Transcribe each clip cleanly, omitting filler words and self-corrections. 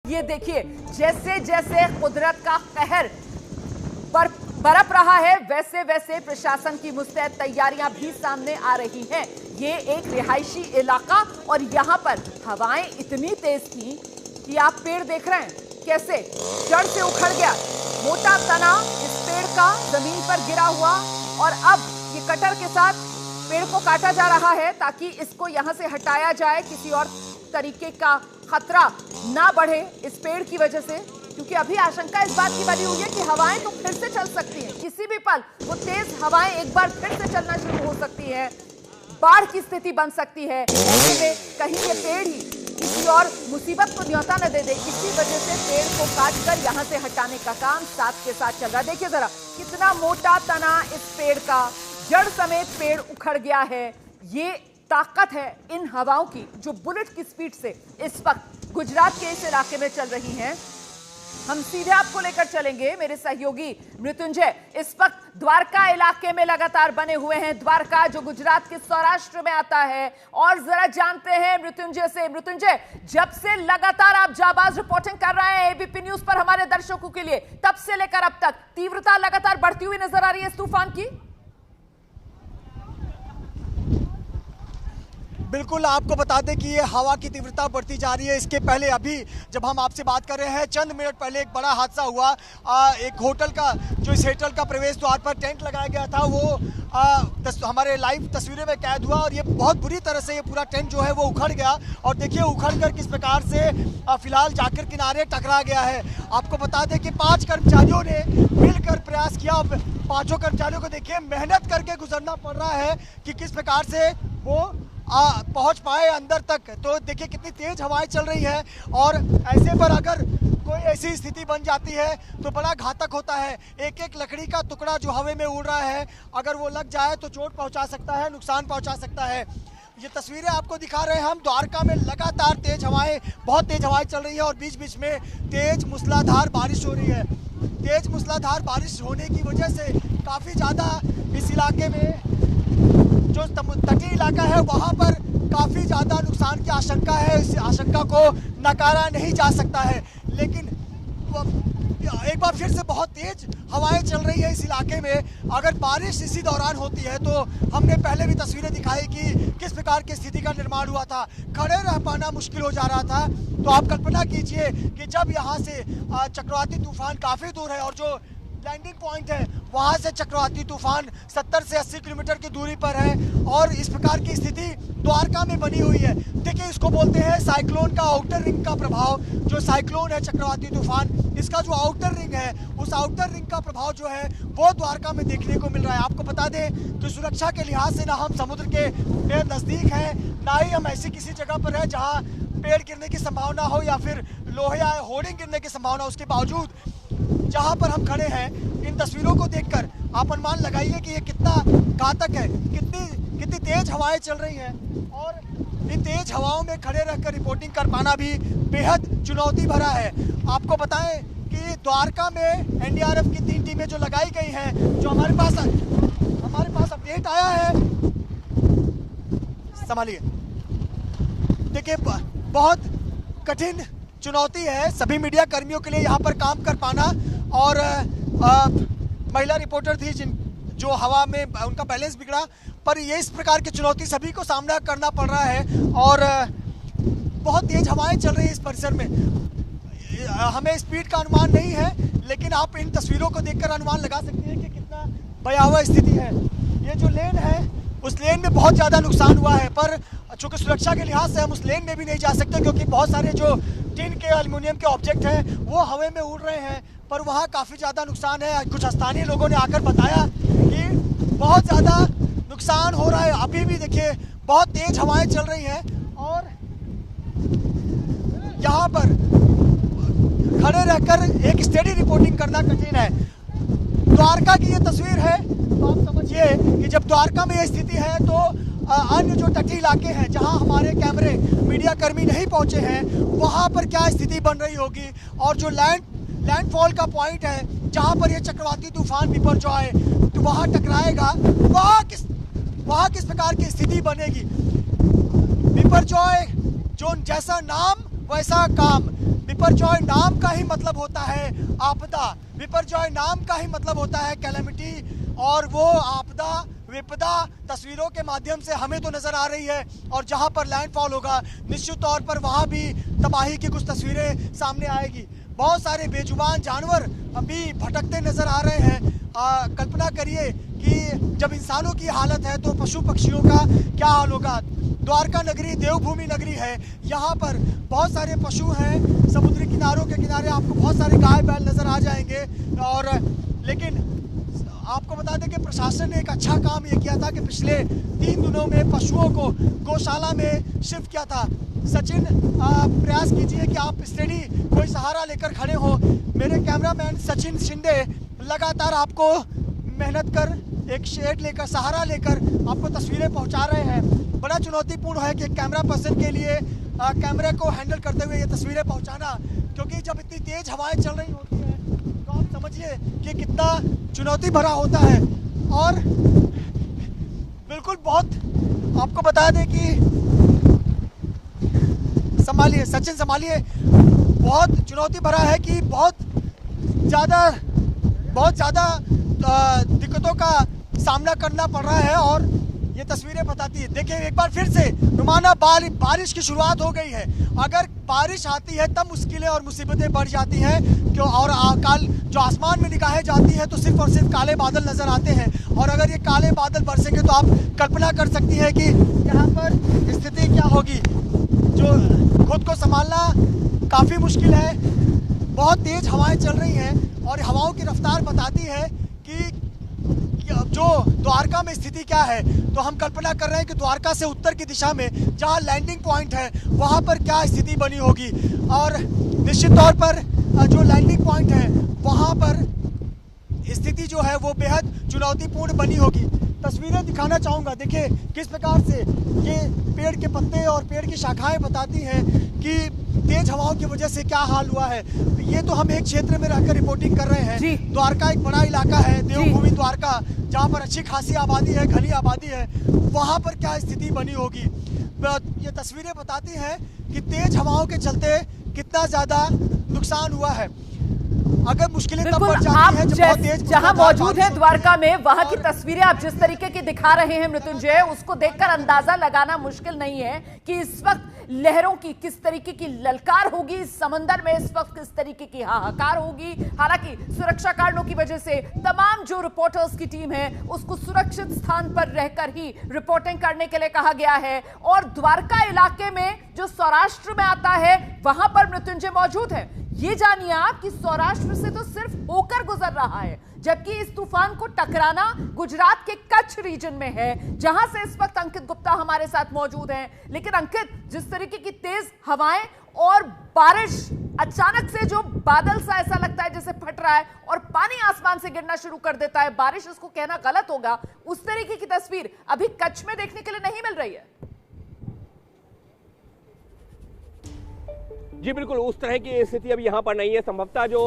ये देखिए, जैसे जैसे कुदरत का कहर बरप रहा है, वैसे वैसे प्रशासन की मुस्तैद तैयारियां भी सामने आ रही हैं। ये एक रिहायशी इलाका और यहां पर हवाएं इतनी तेज थी कि आप पेड़ देख रहे हैं कैसे जड़ से उखड़ गया। मोटा तना इस पेड़ का जमीन पर गिरा हुआ और अब ये कटर के साथ पेड़ को काटा जा रहा है ताकि इसको यहां से हटाया जाए, किसी और तरीके का खतरा ना बढ़े इस पेड़ की वजह से, क्योंकि अभी आशंका इस बात की बनी हुई है कि हवाएं तो फिर से चल सकती हैं, किसी भी पल वो तेज हवाएं एक बार फिर से चलना शुरू हो सकती है, बाढ़ की स्थिति बन सकती है। ऐसे में कहीं ये पेड़ ही किसी और मुसीबत को न्योता न दे दे, इसी वजह से पेड़ को काटकर यहां से हटाने का काम साथ के साथ चल रहा है। देखिए जरा कितना मोटा तना इस पेड़ का, जड़ समेत पेड़ उखड़ गया है। ये ताकत है इन हवाओं की जो बुलेट की स्पीड से इस वक्त गुजरात के इस इलाके में चल रही हैं। हम सीधे आपको लेकर चलेंगे, मेरे सहयोगी मृत्युंजय इस वक्त द्वारका इलाके में लगातार बने हुए हैं। द्वारका जो गुजरात के सौराष्ट्र में आता है, और जरा जानते हैं मृत्युंजय से। मृत्युंजय, जब से लगातार आप जाबाज रिपोर्टिंग कर रहे हैं एबीपी न्यूज पर हमारे दर्शकों के लिए, तब से लेकर अब तक तीव्रता लगातार बढ़ती हुई नजर आ रही है इस तूफान की। बिल्कुल, आपको बता दें कि ये हवा की तीव्रता बढ़ती जा रही है। इसके पहले अभी जब हम आपसे बात कर रहे हैं, चंद मिनट पहले एक बड़ा हादसा हुआ। एक होटल का जो इस होटल का प्रवेश द्वार पर टेंट लगाया गया था, वो हमारे लाइव तस्वीरें में कैद हुआ और ये बहुत बुरी तरह से ये पूरा टेंट जो है वो उखड़ गया। और देखिए उखड़ कर किस प्रकार से फिलहाल जाकर किनारे टकरा गया है। आपको बता दें कि 5 कर्मचारियों ने मिलकर प्रयास किया। अब 5 कर्मचारियों को देखिए मेहनत करके गुजरना पड़ रहा है कि किस प्रकार से वो पहुंच पाए अंदर तक। तो देखिए कितनी तेज हवाएं चल रही है और ऐसे पर अगर कोई ऐसी स्थिति बन जाती है तो बड़ा घातक होता है। एक एक लकड़ी का टुकड़ा जो हवा में उड़ रहा है, अगर वो लग जाए तो चोट पहुंचा सकता है, नुकसान पहुंचा सकता है। ये तस्वीरें आपको दिखा रहे हैं हम। द्वारका में लगातार तेज हवाएं, बहुत तेज हवाएं चल रही है और बीच बीच में तेज मूसलाधार बारिश हो रही है। तेज मूसलाधार बारिश होने की वजह से काफ़ी ज़्यादा इस इलाके में जो तटीय इलाका है वहाँ पर काफ़ी ज़्यादा नुकसान की आशंका है। इस आशंका को नकारा नहीं जा सकता है, लेकिन एक बार फिर से बहुत तेज हवाएं चल रही है इस इलाके में। अगर बारिश इसी दौरान होती है तो हमने पहले भी तस्वीरें दिखाई कि किस प्रकार की स्थिति का निर्माण हुआ था, खड़े रह पाना मुश्किल हो जा रहा था। तो आप कल्पना कीजिए कि जब यहाँ से चक्रवाती तूफान काफ़ी दूर है और जो लैंडिंग पॉइंट है वहाँ से चक्रवाती तूफान 70 से 80 किलोमीटर की दूरी पर है और इस प्रकार की स्थिति द्वारका में बनी हुई है। देखिए इसको बोलते हैं साइक्लोन का आउटर रिंग का प्रभाव। जो साइक्लोन है चक्रवाती तूफान, इसका जो आउटर रिंग है, उस आउटर रिंग का प्रभाव जो है वो द्वारका में देखने को मिल रहा है। आपको बता दें कि सुरक्षा के लिहाज से ना हम समुद्र के नज़दीक हैं, ना ही हम ऐसी किसी जगह पर है जहाँ पेड़ गिरने की संभावना हो या फिर लोहे या होर्डिंग गिरने की संभावना। उसके बावजूद जहाँ पर हम खड़े हैं, इन तस्वीरों को देखकर आप अनुमान लगाइए कि ये कितना घातक है, कितनी तेज हवाएं चल रही हैं। और इन तेज हवाओं में खड़े रहकर रिपोर्टिंग कर पाना भी बेहद चुनौती भरा है। आपको बताएं कि द्वारका में एनडीआरएफ की 3 टीमें जो लगाई गई हैं, जो हमारे पास अपडेट आया है, संभालिए। देखिए बहुत कठिन चुनौती है सभी मीडिया कर्मियों के लिए यहाँ पर काम कर पाना। और महिला रिपोर्टर थी जो हवा में उनका बैलेंस बिगड़ा, पर ये इस प्रकार की चुनौती सभी को सामना करना पड़ रहा है। और बहुत तेज हवाएं चल रही है इस परिसर में। हमें स्पीड का अनुमान नहीं है, लेकिन आप इन तस्वीरों को देखकर अनुमान लगा सकते हैं कि कितना भयावह स्थिति है। ये जो लेन है उस लेन में बहुत ज़्यादा नुकसान हुआ है, पर चूँकि सुरक्षा के लिहाज से हम उस लेन में भी नहीं जा सकते क्योंकि बहुत सारे जो टिन के एल्युमिनियम के ऑब्जेक्ट हैं वो हवा में उड़ रहे हैं, पर वहाँ काफ़ी ज़्यादा नुकसान है। कुछ स्थानीय लोगों ने आकर बताया कि बहुत ज़्यादा नुकसान हो रहा है। अभी भी देखिए बहुत तेज हवाएं चल रही हैं और यहाँ पर खड़े रहकर एक स्टेडी रिपोर्टिंग करना कठिन है। द्वारका की ये तस्वीर है, तो आप समझिए कि जब द्वारका में ये स्थिति है तो अन्य जो तटीय इलाके हैं जहां हमारे कैमरे मीडिया कर्मी नहीं पहुंचे हैं, वहां पर क्या स्थिति बन रही होगी। और जो लैंडफॉल का पॉइंट है जहां पर ये चक्रवाती तूफान बिपरजॉय तो वहां टकराएगा, वहां किस प्रकार की स्थिति बनेगी। बिपरजॉय जो जैसा नाम वैसा काम। विपर्जॉय नाम का ही मतलब होता है आपदा, विपर्जॉय नाम का ही मतलब होता है कैलेमिटी, और वो आपदा विपदा तस्वीरों के माध्यम से हमें तो नजर आ रही है, और जहां पर लैंडफॉल होगा निश्चित तौर पर वहां भी तबाही की कुछ तस्वीरें सामने आएगी। बहुत सारे बेजुबान जानवर अभी भटकते नजर आ रहे हैं। कल्पना करिए कि जब इंसानों की हालत है तो पशु पक्षियों का क्या हाल होगा। द्वारका नगरी देवभूमि नगरी है, यहाँ पर बहुत सारे पशु हैं। समुद्री किनारों के किनारे आपको बहुत सारे गाय बैल नजर आ जाएंगे, और लेकिन आपको बता दें कि प्रशासन ने एक अच्छा काम ये किया था कि पिछले 3 दिनों में पशुओं को गौशाला में शिफ्ट किया था। सचिन, प्रयास कीजिए कि आप स्टेडी कोई सहारा लेकर खड़े हो। मेरे कैमरामैन सचिन शिंदे लगातार आपको मेहनत कर एक शेड लेकर, सहारा लेकर आपको तस्वीरें पहुंचा रहे हैं। बड़ा चुनौतीपूर्ण है कि कैमरा पर्सन के लिए कैमरे को हैंडल करते हुए ये तस्वीरें पहुंचाना, क्योंकि जब इतनी तेज हवाएं चल रही होती हैं तो आप समझिए कि कितना चुनौती भरा होता है। और बिल्कुल बहुत आपको बता दें कि संभालिए सचिन, संभालिए, बहुत चुनौती भरा है कि बहुत ज़्यादा दिक्कतों का सामना करना पड़ रहा है, और ये तस्वीरें बताती है। देखिए एक बार फिर से नुमाना बारिश की शुरुआत हो गई है। अगर बारिश आती है तब मुश्किलें और मुसीबतें बढ़ जाती हैं, क्यों, और काल जो आसमान में निगाहें जाती हैं तो सिर्फ और सिर्फ काले बादल नजर आते हैं। और अगर ये काले बादल बरसेंगे तो आप कल्पना कर सकती हैं कि यहाँ पर स्थिति क्या होगी। जो खुद को संभालना काफ़ी मुश्किल है। बहुत तेज हवाएं चल रही हैं, और हवाओं की रफ्तार बताती है कि जो द्वारका में स्थिति क्या है। तो हम कल्पना कर रहे हैं कि द्वारका से उत्तर की दिशा में जहां लैंडिंग पॉइंट है वहां पर क्या स्थिति बनी होगी, और निश्चित तौर पर जो लैंडिंग पॉइंट है वहां पर स्थिति जो है वो बेहद चुनौतीपूर्ण बनी होगी। तस्वीरें दिखाना चाहूँगा, देखिए किस प्रकार से ये पेड़ के पत्ते और पेड़ की शाखाएं बताती हैं कि तेज हवाओं की वजह से क्या हाल हुआ है। ये तो हम एक क्षेत्र में रहकर रिपोर्टिंग कर रहे हैं। द्वारका एक बड़ा इलाका है, देवभूमि द्वारका, जहाँ पर अच्छी खासी आबादी है, घनी आबादी है। वहाँ पर क्या स्थिति बनी होगी। ये तस्वीरें बताती हैं कि तेज हवाओं के चलते कितना ज़्यादा नुकसान हुआ है। अगर मुश्किलें तब बढ़ जाती हैं जब बहुत तेज जहां मौजूद है द्वारका में, वहां की तस्वीरें आप जिस तरीके की दिखा रहे हैं मृत्युंजय, उसको देखकर अंदाजा लगाना मुश्किल नहीं है कि इस वक्त लहरों की किस तरीके की ललकार होगी, समंदर में इस वक्त किस तरीके की हाहाकार होगी। हालांकि सुरक्षा कारणों की वजह से तमाम जो रिपोर्टर्स की टीम है उसको सुरक्षित स्थान पर रहकर ही रिपोर्टिंग करने के लिए कहा गया है। और द्वारका इलाके में जो सौराष्ट्र में आता है वहां पर मृत्युंजय मौजूद है। ये जानिए आप कि सौराष्ट्र से तो सिर्फ होकर गुजर रहा है, जबकि इस तूफान को टकराना गुजरात के कच्छ रीजन में है, जहां से इस वक्त अंकित गुप्ता हमारे साथ मौजूद हैं। लेकिन अंकित, जिस तरीके की तेज हवाएं और बारिश, अचानक से जो बादल सा ऐसा लगता है जैसे फट रहा है और पानी आसमान से गिरना शुरू कर देता है, बारिश इसको कहना गलत होगा, उस तरीके की तस्वीर अभी कच्छ में देखने के लिए नहीं मिल रही है। जी बिल्कुल, उस तरह की स्थिति अभी यहाँ पर नहीं है। संभवतः जो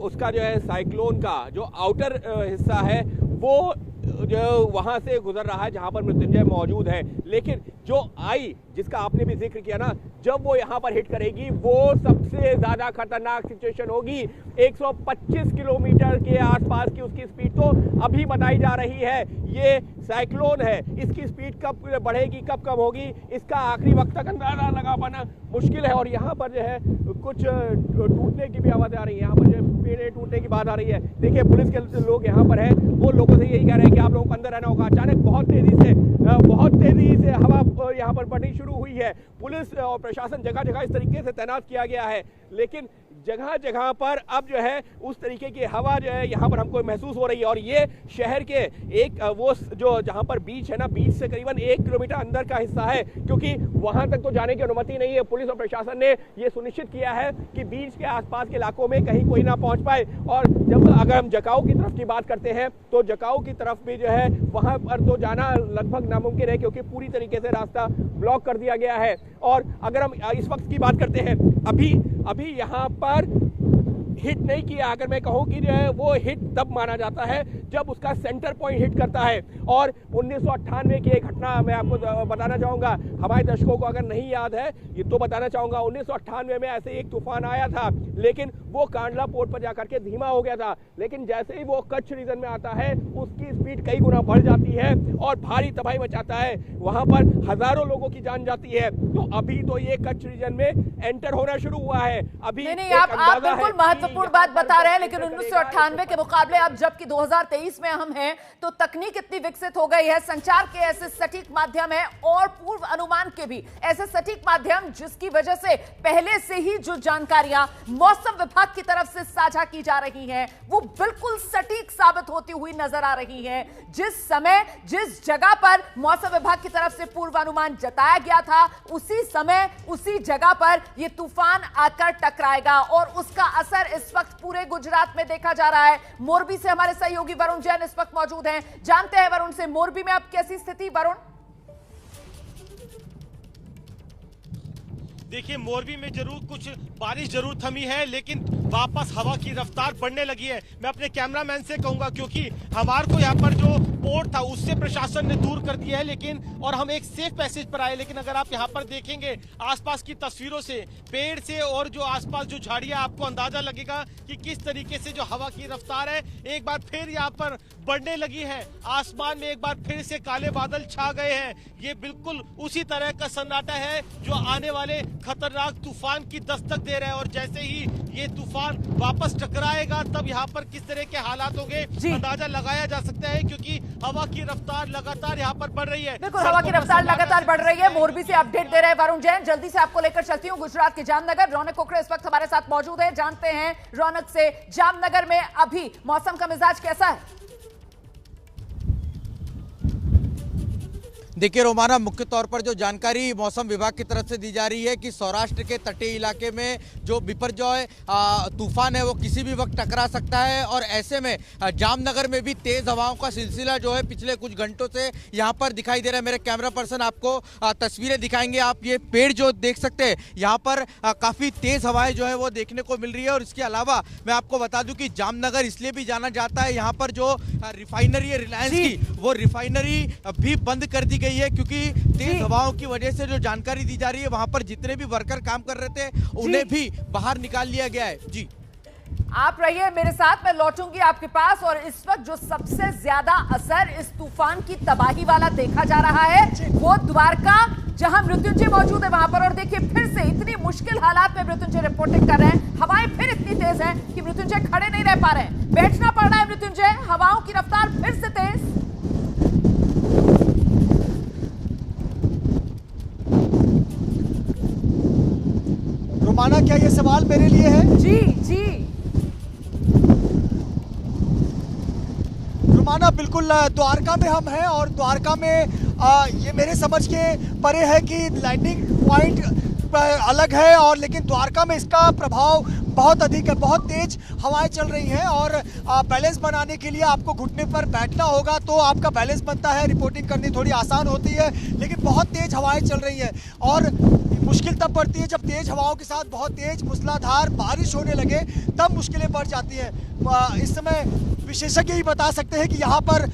उसका जो है साइक्लोन का जो आउटर हिस्सा है वो जो वहाँ से गुजर रहा है जहाँ पर मृत्युंजय मौजूद है। लेकिन जो आई, जिसका आपने भी जिक्र किया ना, जब वो यहाँ पर हिट करेगी वो सबसे ज़्यादा खतरनाक सिचुएशन होगी। 125 किलोमीटर के आसपास की उसकी स्पीड तो अभी बताई जा रही है। ये साइक्लोन है, इसकी स्पीड कब बढ़ेगी कब कम होगी इसका आखिरी वक्त तक अंदाजा लगा पाना मुश्किल है। और यहाँ पर जो है कुछ टूटने की भी आवाज़ आ रही है, यहाँ पर जो पेड़ टूटने की बात आ रही है। देखिए पुलिस के लोग यहाँ पर हैं, वो लोगों से यही कह रहे हैं कि आप लोगों को अंदर रहना होगा। अचानक बहुत तेजी से हवा यहाँ पर बढ़नी शुरू हुई है। पुलिस और प्रशासन जगह जगह इस तरीके से तैनात किया गया है, लेकिन जगह जगह पर अब जो है उस तरीके की हवा जो है यहाँ पर हमको महसूस हो रही है। और ये शहर के एक वो जो जहाँ पर बीच है ना, बीच से करीबन 1 किलोमीटर अंदर का हिस्सा है, क्योंकि वहाँ तक तो जाने की अनुमति नहीं है। पुलिस और प्रशासन ने ये सुनिश्चित किया है कि बीच के आसपास के इलाकों में कहीं कोई ना पहुँच पाए। और जब अगर हम जकाऊ की तरफ की बात करते हैं तो जकाऊ की तरफ भी जो है वहाँ पर तो जाना लगभग नामुमकिन है, क्योंकि पूरी तरीके से रास्ता ब्लॉक कर दिया गया है। और अगर हम इस वक्त की बात करते हैं, अभी यहाँ पर हिट नहीं किया। अगर मैं कहूं कि जो है वो हिट तब माना जाता है जब उसका सेंटर पॉइंट हिट करता है। और 1998 की एक घटना मैं आपको बताना चाहूंगा, हमारे दर्शकों को अगर नहीं याद है ये तो बताना चाहूंगा। 1998 में ऐसे एक तूफान आया था, लेकिन वो कांडला पोर्ट पर जाकर के धीमा हो गया था, लेकिन जैसे ही वो कच्छ रीजन में आता है उसकी स्पीड कई गुना बढ़ जाती है और भारी तबाही मचाता है। वहां पर हजारों लोगों की जान जाती है। तो अभी तो ये कच्छ रीजन में एंटर होना शुरू हुआ है। अभी नहीं, आप बिल्कुल महत्वपूर्ण बात बता रहे हैं, लेकिन 1998 के मुकाबले अब जबकि 2023 में हम हैं, तो तकनीक इतनी विकसित हो गई है, संचार के ऐसे सटीक माध्यम है और पूर्व अनुमान के भी ऐसे सटीक माध्यम, जिसकी वजह से पहले से ही जो जानकारियां मौसम विभाग की तरफ से साझा की जा रही हैं वो बिल्कुल सटीक साबित होती हुई नजर आ रही हैं। जिस समय जिस जगह पर मौसम विभाग की तरफ से पूर्वानुमान जताया गया था, उसी समय उसी जगह पर यह तूफान आकर टकराएगा और उसका असर इस वक्त पूरे गुजरात में देखा जा रहा है। मोरबी से हमारे सहयोगी वरुण जैन इस वक्त मौजूद हैं, जानते हैं वरुण से मोरबी में अब कैसी स्थिति। वरुण, देखिए मोरबी में जरूर कुछ बारिश जरूर थमी है, लेकिन वापस हवा की रफ्तार बढ़ने लगी है। मैं अपने कैमरामैन से कहूंगा, क्योंकि हमारे को यहाँ पर जो पोर्ट था उससे प्रशासन ने दूर कर दिया है, लेकिन और हम एक सेफ पैसेज पर आए, लेकिन अगर आप यहाँ पर देखेंगे आसपास की तस्वीरों से, पेड़ से और जो आसपास जो झाड़ियां, आपको अंदाजा लगेगा कि किस तरीके से जो हवा की रफ्तार है एक बार फिर यहाँ पर बढ़ने लगी है। आसमान में एक बार फिर से काले बादल छा गए हैं। ये बिल्कुल उसी तरह का सन्नाटा है जो आने वाले खतरनाक तूफान की दस्तक दे रहा है। और जैसे ही ये तूफान वापस टकराएगा तब यहाँ पर किस तरह के हालात होंगे अंदाजा लगाया जा सकता है, क्योंकि हवा की रफ्तार लगातार यहाँ पर बढ़ रही है। बिल्कुल, हवा की रफ्तार लगातार बढ़ रही है। मोरबी से अपडेट दे रहे हैं वरुण जैन। जल्दी से आपको लेकर चलती हूँ गुजरात के जामनगर। रौनक कोकड़े इस वक्त हमारे साथ मौजूद है, जानते हैं रौनक से जामनगर में अभी मौसम का मिजाज कैसा है। देखिए रोमाना, मुख्य तौर पर जो जानकारी मौसम विभाग की तरफ से दी जा रही है कि सौराष्ट्र के तटीय इलाके में जो बिपरजॉय तूफान है वो किसी भी वक्त टकरा सकता है। और ऐसे में जामनगर में भी तेज हवाओं का सिलसिला जो है पिछले कुछ घंटों से यहाँ पर दिखाई दे रहा है। मेरे कैमरा पर्सन आपको तस्वीरें दिखाएंगे। आप ये पेड़ जो देख सकते हैं, यहाँ पर काफ़ी तेज हवाएं जो है वो देखने को मिल रही है। और इसके अलावा मैं आपको बता दूं कि जामनगर इसलिए भी जाना जाता है, यहाँ पर जो रिफाइनरी है रिलायंस की, वो रिफाइनरी भी बंद कर दी गई है, क्योंकि तेज हवाओं की वजह से जो जानकारी दी जा रही है वहां पर जितने भी वर्कर काम कर रहे थे उन्हें भी बाहर निकाल लिया गया है। जी आप रहिए मेरे साथ, मैं लौटूंगी आपके पास। और इस वक्त जो सबसे ज्यादा असर इस तूफान की तबाही वाला देखा जा रहा है वो द्वारका, जहां मृत्युंजय मौजूद है वहां पर। और देखिए फिर से इतनी मुश्किल हालात में मृत्युंजय रिपोर्टिंग कर रहे हैं। हवाएं फिर इतनी तेज हैं कि मृत्युंजय खड़े नहीं रह पा रहे हैं, बैठना पड़ रहा है मृत्युंजय। हवाओं की रफ्तार फिर से तेज। रोमाना, क्या ये सवाल मेरे लिए है? जी जी रोमाना, बिल्कुल द्वारका में हम हैं और द्वारका में ये मेरे समझ के परे है कि लैंडिंग पॉइंट अलग है, और लेकिन द्वारका में इसका प्रभाव बहुत अधिक है। बहुत तेज हवाएं चल रही हैं और बैलेंस बनाने के लिए आपको घुटने पर बैठना होगा तो आपका बैलेंस बनता है, रिपोर्टिंग करनी थोड़ी आसान होती है। लेकिन बहुत तेज हवाएं चल रही हैं और मुश्किल तब पड़ती है जब तेज हवाओं के साथ बहुत तेज मूसलाधार बारिश होने लगे, तब मुश्किलें बढ़ जाती हैं। इस समय विशेषज्ञ ही बता सकते हैं कि यहाँ पर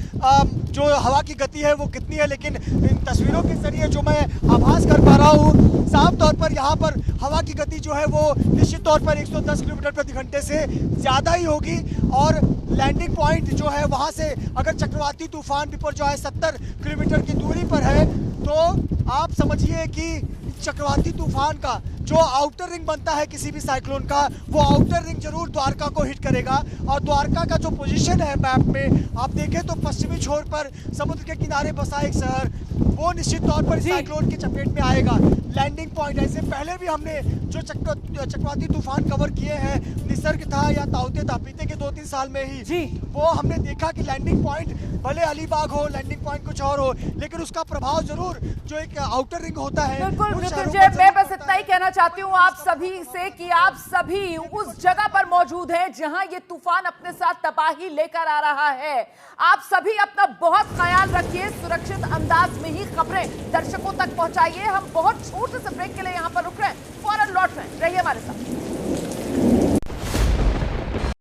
जो हवा की गति है वो कितनी है, लेकिन इन तस्वीरों के जरिए जो मैं आभास कर पा रहा हूँ, साफ तौर पर यहाँ पर हवा की गति जो है वो निश्चित तौर पर 110 किलोमीटर प्रति घंटे से ज़्यादा ही होगी। और लैंडिंग पॉइंट जो है वहाँ से अगर चक्रवाती तूफान बिपरजॉय 70 किलोमीटर की दूरी पर है, तो आप समझिए कि चक्रवाती तूफान का जो आउटर रिंग बनता है किसी भी साइक्लोन का, वो आउटर रिंग जरूर द्वारका को हिट करेगा। और द्वारका का जो पोजीशन है मैप में आप देखें तो पश्चिमी छोर पर समुद्र के किनारे बसा एक शहर, वो निश्चित तौर पर साइक्लोन की चपेट में आएगा। लैंडिंग पॉइंट ऐसे पहले भी हमने जो चक्रवाती तूफान कवर किए हैं, निसर्ग था या ताउते था, बीते के 2-3 साल में ही वो हमने देखा कि लैंडिंग पॉइंट भले अलीबाग हो, लैंडिंग पॉइंट कुछ और हो, लेकिन उसका प्रभाव जरूर जो एक आउटर रिंग होता है। बिल्कुल मृत्युंजय, मैं बस इतना ही कहना चाहती हूँ आप सभी से कि आप सभी उस जगह पर मौजूद हैं जहां ये तूफान अपने साथ तबाही लेकर आ रहा है। आप सभी अपना बहुत ख्याल रखिए, सुरक्षित अंदाज में ही खबरें दर्शकों तक पहुंचाइए। हम बहुत छोटे से ब्रेक के लिए यहां पर रुक रहे हैं, फौरन लौट रहे हैं, रहिए हमारे साथ।